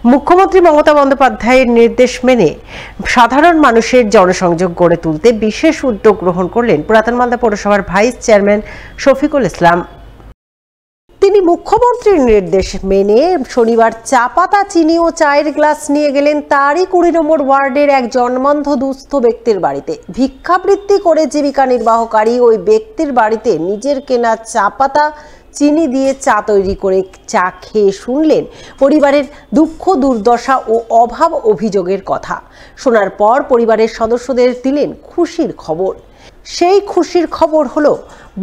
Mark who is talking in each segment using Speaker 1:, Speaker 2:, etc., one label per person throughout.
Speaker 1: মুখ্যমন্ত্রী মমতা বন্দ্যোপাধ্যায়ের নির্দেশ মেনে সাধারণ মানুষের জনসংযোগ গড়ে তুলতে বিশেষ উদ্যোগ গ্রহণ করলেন পুরাতন মালদা পৌরসভার ভাইস চেয়ারম্যান শফিকুল ইসলাম। তিনি মুখ্যমন্ত্রীর নির্দেশ মেনে শনিবার চা পাতা, চিনি ও চায়ের গ্লাস নিয়ে গেলেন তারই 20 নম্বর ওয়ার্ডের এক জন্মান্ধ দুস্থ ব্যক্তির বাড়িতে। ভিক্ষাবৃত্তি করে জীবিকা নির্বাহকারী ওই ব্যক্তির বাড়িতে নিজের কেনা চা পাতা, চিনি দিয়ে চা তৈরি করে চা খেয়ে শুনলেন পরিবারের দুঃখ, দুর্দশা ও অভাব অভিযোগের কথা। শোনার পর পরিবারের সদস্যদের দিলেন খুশির খবর। সেই খুশির খবর হলো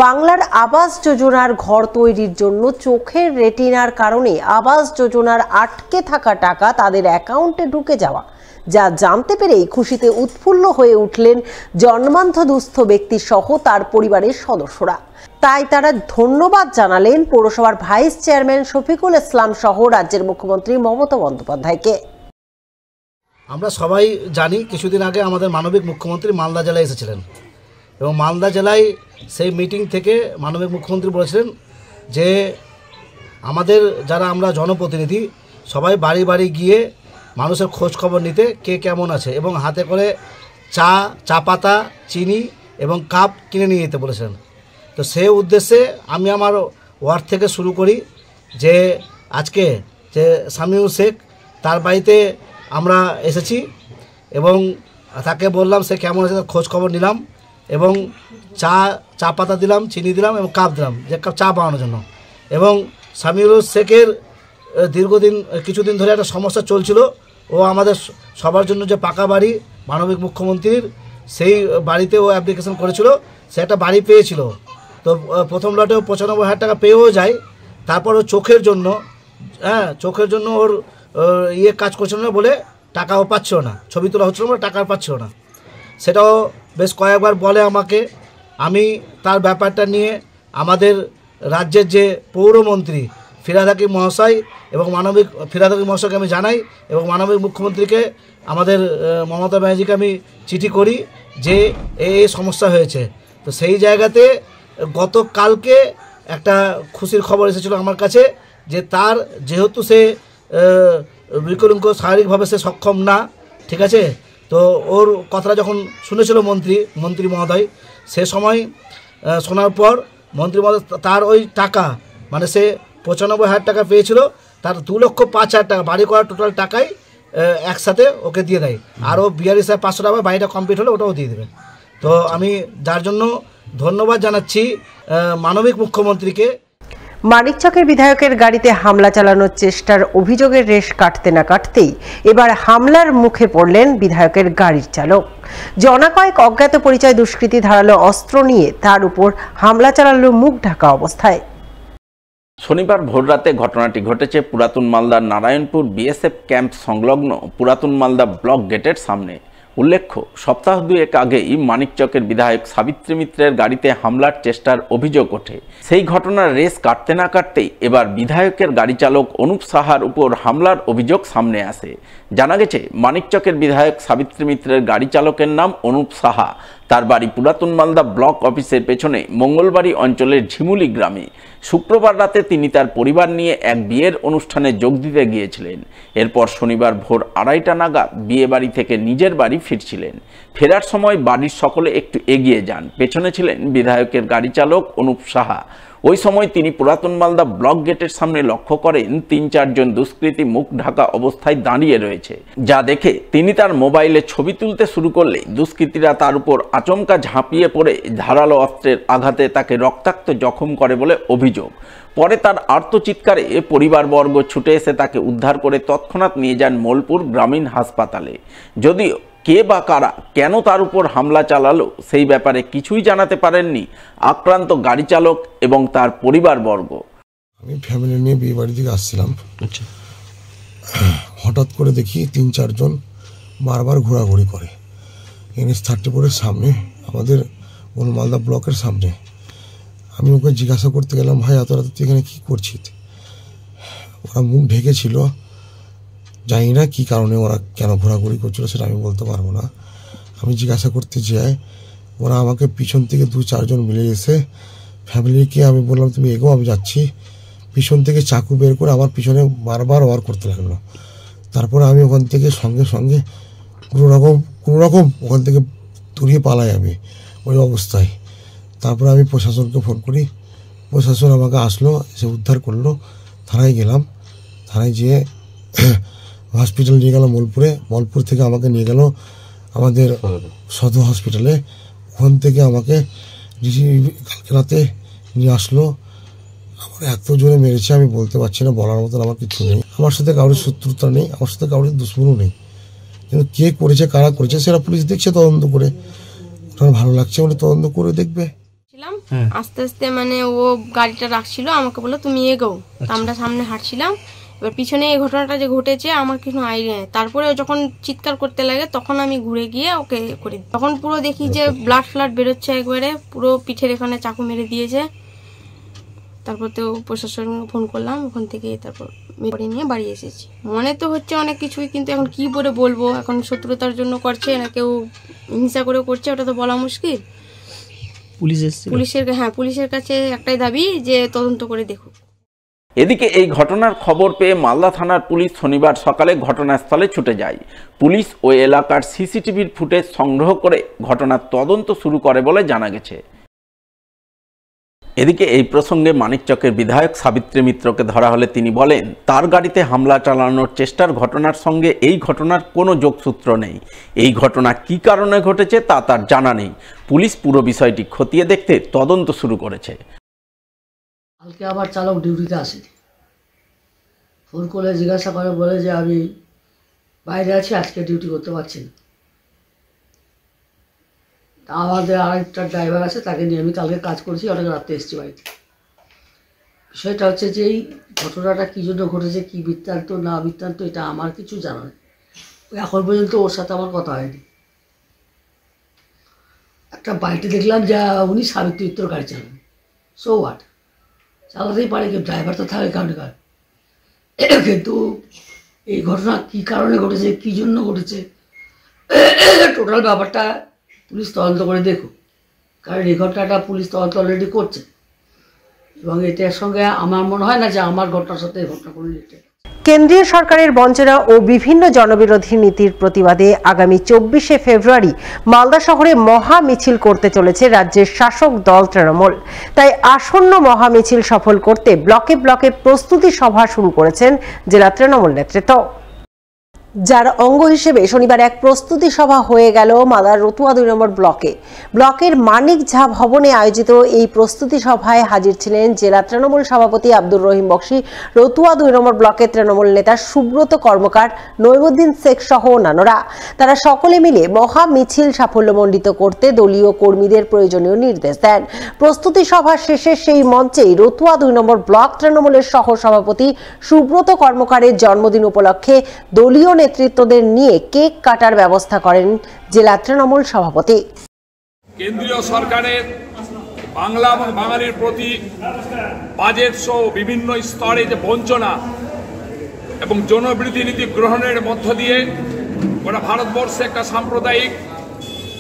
Speaker 1: বাংলার আবাস যোজনার ঘর তৈরির জন্য চোখের রেটিনার কারণে আবাস যোজনার আটকে থাকা টাকা তাদের অ্যাকাউন্টে ঢুকে যাওয়া, যা জানতে পেরেই খুশিতে উৎফুল্ল হয়ে উঠলেন জন্মান্ধ দুস্থ ব্যক্তি সহ তার পরিবারের সদস্যরা। তাই তারা ধন্যবাদ জানালেন পৌরসভার ভাইস চেয়ারম্যান শফিকুল ইসলাম সহ রাজ্যের মুখ্যমন্ত্রী মমতা বন্দ্যোপাধ্যায়কে।
Speaker 2: আমরা সবাই জানি কিছুদিন আগে আমাদের মানবিক মুখ্যমন্ত্রী মালদা জেলায় এসেছিলেন এবং মালদা জেলায় সেই মিটিং থেকে মানবিক মুখ্যমন্ত্রী বলেছিলেন যে আমাদের যারা আমরা জনপ্রতিনিধি সবাই বাড়ি বাড়ি গিয়ে মানুষের খোঁজ খবর নিতে কে কেমন আছে এবং হাতে করে চা পাতা, চিনি এবং কাপ কিনে নিয়ে যেতে বলেছেন। তো সেই উদ্দেশ্যে আমি আমার ওয়ার্ড থেকে শুরু করি যে আজকে যে সামিউল শেখ তার বাড়িতে আমরা এসেছি এবং তাকে বললাম সে কেমন আছে তার খোঁজ খবর নিলাম এবং চা পাতা দিলাম, চিনি দিলাম এবং কাপ দিলাম যে কাপ চা বানানোর জন্য। এবং সামিউল শেখের কিছুদিন ধরে একটা সমস্যা চলছিল, ও আমাদের সবার জন্য যে পাকা বাড়ি মানবিক মুখ্যমন্ত্রীর সেই বাড়িতে ও অ্যাপ্লিকেশন করেছিল, সে একটা বাড়ি পেয়েছিল। তো প্রথম লটেও 95,000 টাকা পেয়েও যায়। তারপর ও চোখের জন্য ওর কাজ করছিল না বলে টাকাও পাচ্ছিল না, ছবি তোলা হচ্ছিল বলে টাকা পাচ্ছিল না। সেটাও বেশ কয়েকবার বলে আমাকে। আমি তার ব্যাপারটা নিয়ে আমাদের রাজ্যের যে পৌরমন্ত্রী ফিরহাদ হাকিম মহাশয় এবং ফিরহাদ হাকিম মহাশয়কে আমি জানাই এবং মানবিক মুখ্যমন্ত্রীকে আমাদের মমতা ব্যানার্জিকে আমি চিঠি করি যে এই সমস্যা হয়েছে। তো সেই জায়গাতে গতকালকে একটা খুশির খবর এসেছিল আমার কাছে যে তার যেহেতু সে বিকলাঙ্গ, শারীরিকভাবে সে সক্ষম না, ঠিক আছে, তো ওর কথাটা যখন শুনেছিল মন্ত্রী মহোদয়, সে সময় শোনার পর মন্ত্রী মহোদয় তার ওই টাকা মানে সে 95,000 টাকা পেয়েছিল, তার 2,05,000 টাকা বাড়ি করার টোটাল টাকাই একসাথে ওকে দিয়ে দেয়। আর ও 42,500 টাকা বাড়িটা কমপ্লিট হলে ওটাও দিয়ে দেবে। তো আমি যার জন্য ধন্যবাদ জানাচ্ছি মানবিক মুখ্যমন্ত্রীকে।
Speaker 1: মানিকচকের বিধায়কের গাড়িতে হামলা চালানোর চেষ্টার অভিযোগের রেশ কাটতে না কাটতেই এবার হামলার মুখে পড়লেন বিধায়কের গাড়ির চালক। জনা কয়েক অজ্ঞাত পরিচয় দুষ্কৃতী ধারালো অস্ত্র নিয়ে তার উপর হামলা চালালো মুখ ঢাকা অবস্থায়।
Speaker 3: শনিবার ভোররাতে ঘটনাটি ঘটেছে পুরাতন মালদার নারায়ণপুর বিএসএফ ক্যাম্প সংলগ্ন পুরাতন মালদা ব্লক গেটের সামনে। উল্লেখ্য, সপ্তাহ দুয়েক আগেই মানিকচকের বিধায়ক সাবিত্রী মিত্রের গাড়িতে হামলার চেষ্টার অভিযোগ ওঠে। সেই ঘটনার রেশ কাটতে না কাটতেই এবার বিধায়কের গাড়ি চালক অনুপ সাহার উপর হামলার অভিযোগ সামনে আসে। জানা গেছে, মানিকচকের বিধায়ক সাবিত্রী মিত্রের গাড়ি চালকের নাম অনুপ সাহা। তার বাড়ি পুরাতন মালদা ব্লক অফিসের পেছনে মঙ্গলবাড়ি অঞ্চলের ঝিমুলি গ্রামে। শুক্রবার রাতে তিনি তার পরিবার নিয়ে এক বিয়ের অনুষ্ঠানে যোগ দিতে গিয়েছিলেন। এরপর শনিবার ভোর 2:30টা নাগাদ বিয়ে বাড়ি থেকে নিজের বাড়ি ফিরছিলেন। ফেরার সময় বাড়ির সকলে একটু এগিয়ে যান। পেছনে ছিলেন বিধায়কের গাড়ি চালক অনুপ সাহা। ওই সময় তিনি পুরাতন মালদা ব্লক গেটের সামনে লক্ষ্য করেন 3-4 জন দুষ্কৃতী মুখ ঢাকা অবস্থায় দাঁড়িয়ে রয়েছে। যা দেখে তিনি তার মোবাইলে ছবি তুলতে শুরু করলে দুষ্কৃতীরা তার উপর আচমকা ঝাঁপিয়ে পড়ে ধারালো অস্ত্রের আঘাতে তাকে রক্তাক্ত জখম করে বলে অভিযোগ। পরে তার আর্তচিৎকারে পরিবারবর্গ ছুটে এসে তাকে উদ্ধার করে তৎক্ষণাৎ নিয়ে যান মোলপুর গ্রামীণ হাসপাতালে। যদিও কে বা কারা কেন তার উপর হামলা চালালো সেই ব্যাপারে কিছুই জানাতে পারেননি আক্রান্ত গাড়ি চালক এবং তার পরিবারবর্গ।
Speaker 4: আমি ফ্যামিলি নিয়ে বিয়ে বাড়ি থেকে আসছিলাম। আচ্ছা, হঠাৎ করে দেখি 3-4 জন বারবার ঘোরাঘুরি করে NH-34-এর সামনে, আমাদের মালদা ব্লকের সামনে। আমি ওকে জিজ্ঞাসা করতে গেলাম, ভাই এত রাতে তুই এখানে কী করছিস? ওরা মুখ ঢেকেছিল, জানি না কী কারণে ওরা কেন ঘোরাঘুরি করছিল সেটা আমি বলতে পারবো না। আমি জিজ্ঞাসা করতে যাই, ওরা আমাকে পিছন থেকে 2-4 জন মিলে এসে ফ্যামিলিকে আমি বললাম তুমি এগো আমি যাচ্ছি, পিছন থেকে চাকু বের করে আমার পিছনে বারবার ওয়ার করতে লাগলো। তারপরে আমি ওখান থেকে সঙ্গে সঙ্গে কোনো রকম ওখান থেকে দূরিয়ে পালাই আমি ওই অবস্থায়। তারপরে আমি প্রশাসনকে ফোন করি, প্রশাসন আমাকে আসলো, এসে উদ্ধার করলো। থানায় গেলাম, থানায় যেয়ে হসপিটাল নিয়ে গেল মলপুর থেকে আমাকে নিয়ে গেল আমাদের সদর হসপিটালে। ওখান থেকে আমাকে কালকে রাতে নিয়ে আসলো। আমার এত জোরে মেরেছে আমি বলতে পারছি না, বলার মতন আমার কিছু নেই। আমার সাথে কারোর শত্রুতা নেই, আমার সাথে কারোর দুশ্মনও নেই, কিন্তু কে করেছে কারা করেছে সেটা পুলিশ দেখছে তদন্ত করে। ওটা ভালো লাগছে বলে তদন্ত করে দেখবে।
Speaker 5: আস্তে আস্তে মানে ও গাড়িটা রাখছিল, আমাকে বললো তুমি এগো। আমরা সামনে হাঁটছিলাম, এবার পিছনে এই ঘটনাটা যে ঘটেছে আমার কিছু আইডিয়া নেই। তারপরে ও যখন চিৎকার করতে লাগে তখন আমি ঘুরে গিয়ে ওকে করে দিই। তখন পুরো দেখি যে ব্লাড ফ্লাড বেরোচ্ছে, একবারে পুরো পিঠের এখানে চাকু মেরে দিয়েছে। তারপর তো প্রশাসন ফোন করলাম, ওখান থেকে তারপর মেরে নিয়ে বাড়ি এসেছি। মনে তো হচ্ছে অনেক কিছুই, কিন্তু এখন কি করে বলবো, এখন শত্রুতার জন্য করছে না কেউ হিংসা করে করছে ওটা তো বলা মুশকিল। পুলিশের কাছে একটাই দাবি যে তদন্ত করে দেখুক।
Speaker 3: এদিকে এই ঘটনার খবর পেয়ে মালদা থানার পুলিশ শনিবার সকালে ঘটনাস্থলে ছুটে যায়। পুলিশ ওই এলাকার সিসিটিভির ফুটেজ সংগ্রহ করে ঘটনার তদন্ত শুরু করে বলে জানা গেছে। এদিকে এই প্রসঙ্গে মানিকচকের বিধায়ক সাবিত্রী মিত্রকে ধরা হলে তিনি বলেন, তার গাড়িতে হামলা চালানোর চেষ্টার ঘটনার সঙ্গে এই ঘটনার কোনো যোগসূত্র নেই। এই ঘটনা কী কারণে ঘটেছে তা তার জানা নেই। পুলিশ পুরো বিষয়টি খতিয়ে দেখতে তদন্ত শুরু করেছে।
Speaker 6: কালকে আবার চালক ডিউটিতে আসেনি, ফোন করে জিজ্ঞাসা করে, বলে যে আমি বাইরে আছি, আজকে ডিউটি করতে পারছি না। তা আমাদের আরেকটা ড্রাইভার আছে, তাকে নিয়ে আমি কালকে কাজ করেছি, অনেক রাত্রে এসেছি বাড়িতে। বিষয়টা হচ্ছে যে এই ঘটনাটা কী জন্য ঘটেছে, কী বৃত্তান্ত না বৃত্তান্ত, এটা আমার কিছু জানা নেই। এখন পর্যন্ত ওর সাথে আমার কথা হয়নি। একটা বাড়িতে দেখলাম যে উনি সাবিত্রী মিত্র গাড়ি চালান, সো হোয়াট, চালাতেই পারে, কেউ ড্রাইভার তো থাকে কারণে কার। কিন্তু এই ঘটনা কী কারণে ঘটেছে, কী জন্য ঘটেছে, টোটাল ব্যাপারটা পুলিশ তদন্ত করে দেখুক। কারণ এই ঘটনাটা পুলিশ তদন্ত অলরেডি করছে, এবং এটার সঙ্গে আমার মনে হয় না যে আমার ঘটনার সাথে এই ঘটনা কোনো রিলেটেড।
Speaker 1: কেন্দ্রীয় সরকারের বঞ্চনা ও বিভিন্ন জনবিরোধী নীতির প্রতিবাদে আগামী 24শে ফেব্রুয়ারি মালদা শহরে মহা মিছিল করতে চলেছে রাজ্যের শাসক দল তৃণমূল। তাই আসন্ন মহা মিছিল সফল করতে ব্লকে ব্লকে প্রস্তুতি সভা শুরু করেছেন জেলা তৃণমূল নেতৃত্ব। যার অঙ্গ হিসেবে শনিবার এক প্রস্তুতি সভা হয়ে গেল মালদার রতুয়া 2 নম্বর ব্লকের মানিক ঝা ভবনে আয়োজিত এই প্রস্তুতি সভায় হাজির ছিলেন জেলা তৃণমূল সভাপতি আব্দুর রহিম বক্সী, রতুয়া 2 নম্বর ব্লকের তৃণমূল নেতা সুব্রত কর্মকার, নৈমুদ্দিন শেখ সহ অন্যান্যরা। তারা সকলে মিলে মহা মিছিল সাফল্যমণ্ডিত করতে দলীয় কর্মীদের প্রয়োজনীয় নির্দেশ দেন। প্রস্তুতি সভা শেষে সেই মঞ্চেই রতুয়া 2 নম্বর ব্লক তৃণমূলের সহ সভাপতি সুব্রত কর্মকারের জন্মদিন উপলক্ষে দলীয় নেতৃত্বদের নিয়ে কেক কাটার ব্যবস্থা করেন জেলা তৃণমূল সভাপতি।
Speaker 7: কেন্দ্রীয় সরকারের বাংলা এবং বাঙালির প্রতি বাজেট সহ বিভিন্ন স্তরে যে বঞ্চনা এবং জনবিরোধী নীতি গ্রহণের মধ্য দিয়ে গোটা ভারতবর্ষে একটা সাম্প্রদায়িক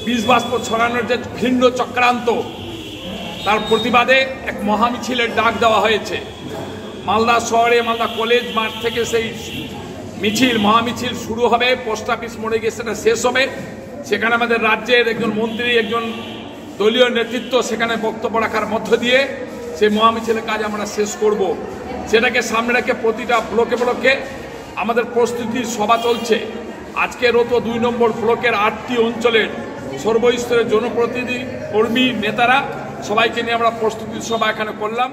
Speaker 7: বীজবাষ্প ছড়ানোর যে ঘৃণ্য চক্রান্ত, তার প্রতিবাদে এক মহামিছিলের ডাক দেওয়া হয়েছে। মালদা শহরে মালদা কলেজ মাঠ থেকে সেই মহামিছিল শুরু হবে, পোস্ট অফিস মোড়ে গিয়ে সেটা শেষ হবে। সেখানে আমাদের রাজ্যের একজন মন্ত্রী, একজন দলীয় নেতৃত্ব সেখানে বক্তব্য রাখার মধ্য দিয়ে সেই মহামিছিলের কাজ আমরা শেষ করব। সেটাকে সামনে রেখে প্রতিটা ব্লকে আমাদের প্রস্তুতির সভা চলছে। আজকে রতুয়া 2 নম্বর ব্লকের 8টি অঞ্চলের সর্বস্তরের জনপ্রতিনিধি, কর্মী, নেতারা সবাইকে নিয়ে আমরা প্রস্তুতির সভা এখানে করলাম।